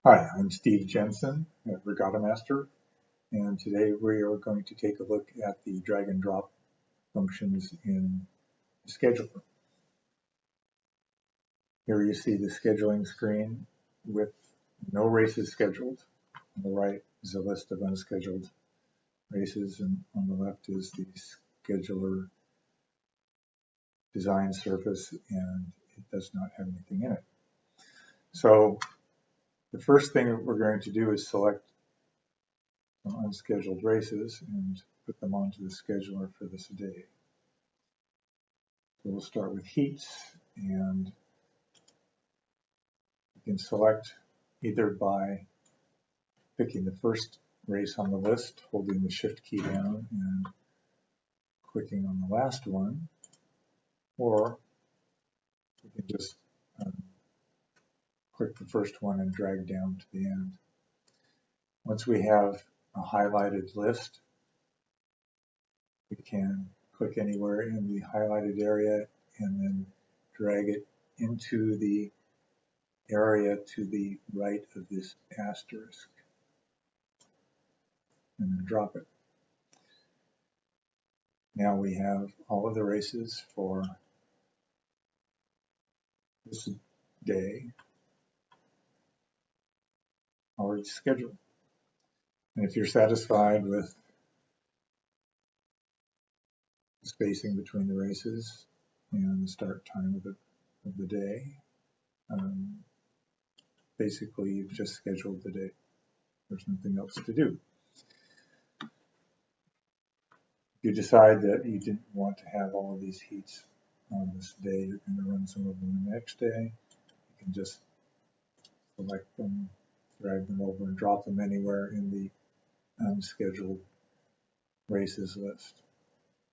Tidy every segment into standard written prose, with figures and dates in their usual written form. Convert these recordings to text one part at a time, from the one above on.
Hi, I'm Steve Jensen at Regatta Master, and today we are going to take a look at the drag and drop functions in the scheduler. Here you see the scheduling screen with no races scheduled. On the right is a list of unscheduled races, and on the left is the scheduler design surface, and it does not have anything in it. So the first thing that we're going to do is select some unscheduled races and put them onto the scheduler for this day. So we'll start with heats, and you can select either by picking the first race on the list, holding the shift key down and clicking on the last one, or you can just click the first one and drag down to the end. Once we have a highlighted list, we can click anywhere in the highlighted area and then drag it into the area to the right of this asterisk and then drop it. Now we have all of the races for this day already scheduled. And if you're satisfied with the spacing between the races and the start time of the day, basically you've just scheduled the day. There's nothing else to do. If you decide that you didn't want to have all of these heats on this day, you're going to run some of them the next day, you can just select them, drag them over, and drop them anywhere in the unscheduled races list.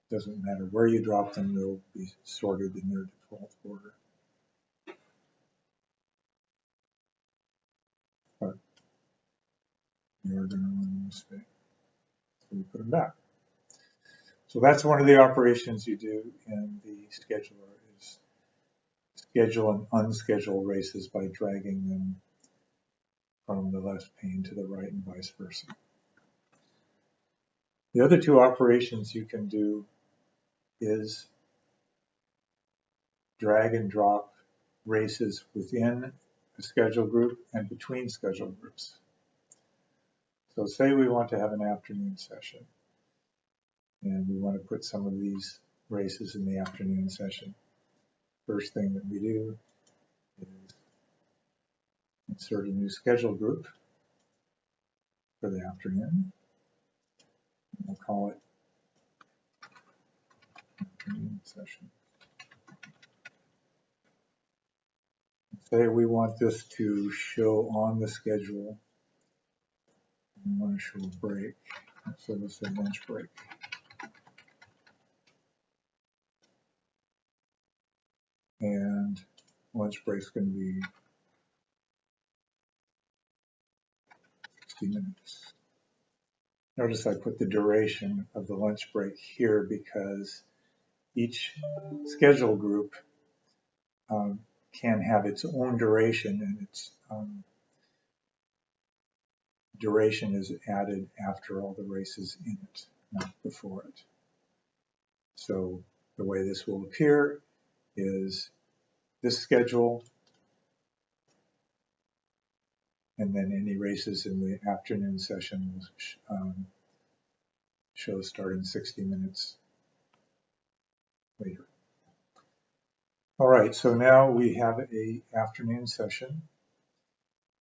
Doesn't matter where you drop them, they'll be sorted in their default order. But you're going to run a mistake, so we put them back. So that's one of the operations you do in the scheduler, is schedule and unschedule races by dragging them from the left pane to the right and vice versa. The other two operations you can do is drag and drop races within a schedule group and between schedule groups. So say we want to have an afternoon session, and we want to put some of these races in the afternoon session. First thing that we do is insert a new schedule group for the afternoon. We'll call it afternoon session. Say we want this to show on the schedule. We want to show a break, so let's say lunch break. And lunch break's going to be 60 minutes. Notice I put the duration of the lunch break here because each schedule group can have its own duration, and its duration is added after all the races in it, not before it. So the way this will appear is this schedule, and then any races in the afternoon session will show starting 60 minutes later. All right, so now we have an afternoon session,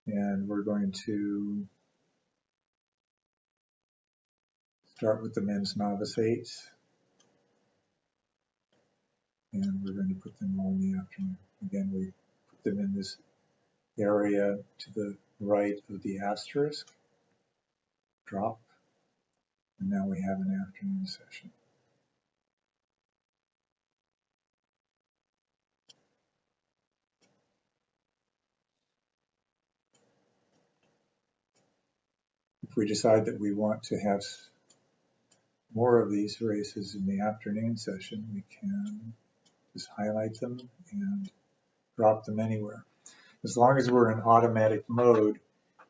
and we're going to start with the men's novice 8s, and we're going to put them all in the afternoon. Again, we put them in this area to the right of the asterisk, drop, and now we have an afternoon session. If we decide that we want to have more of these races in the afternoon session, we can just highlight them and drop them anywhere. As long as we're in automatic mode,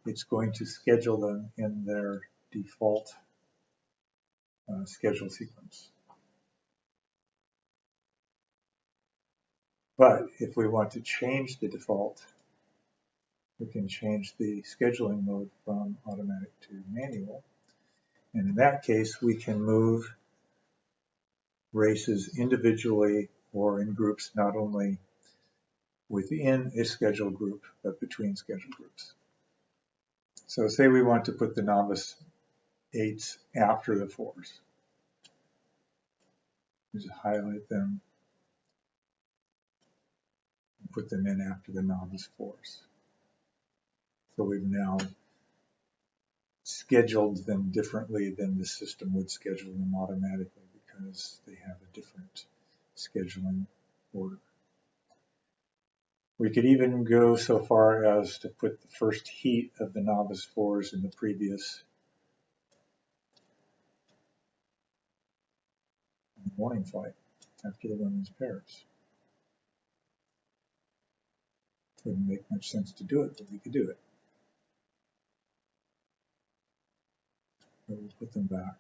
it's going to schedule them in their default schedule sequence. But if we want to change the default, we can change the scheduling mode from automatic to manual. And in that case, we can move races individually or in groups, not only within a schedule group, but between schedule groups. So say we want to put the novice 8s after the 4s. Just highlight them and put them in after the novice 4s. So we've now scheduled them differently than the system would schedule them automatically because they have a different scheduling order. We could even go so far as to put the first heat of the novice 4s in the previous morning flight after the women's pairs. Wouldn't make much sense to do it, but we could do it. But we'll put them back.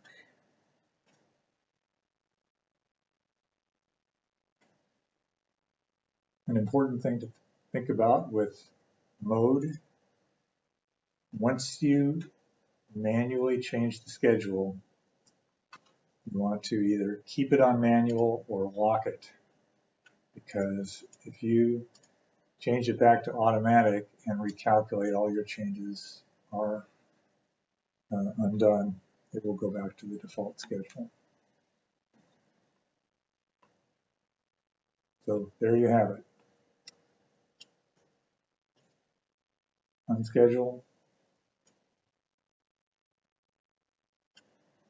An important thing to think about with mode, once you manually change the schedule, you want to either keep it on manual or lock it. Because if you change it back to automatic and recalculate, all your changes are undone. It will go back to the default schedule. So there you have it. Unschedule,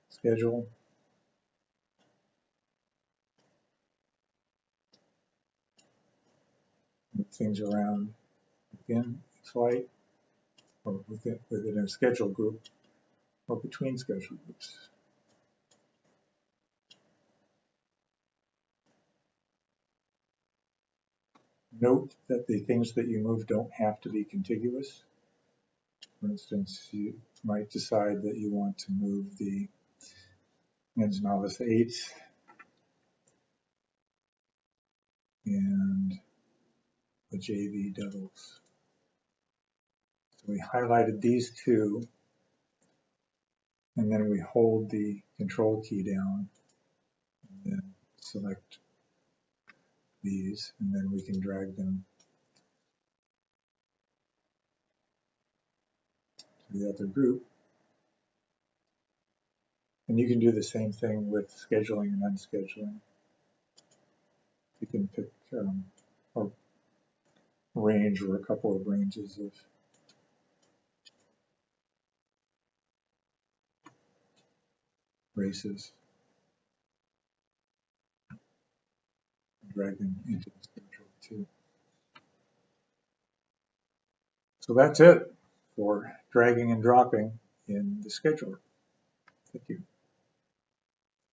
schedule, move things around within flight or within a schedule group or between schedule groups. Note that the things that you move don't have to be contiguous. For instance, you might decide that you want to move the men's novice 8s and the JV doubles. So we highlighted these two, and then we hold the control key down and then select these, and then we can drag them to the other group. And you can do the same thing with scheduling and unscheduling. You can pick a range or a couple of ranges of races, drag them into the schedule too. So that's it for dragging and dropping in the scheduler. Thank you.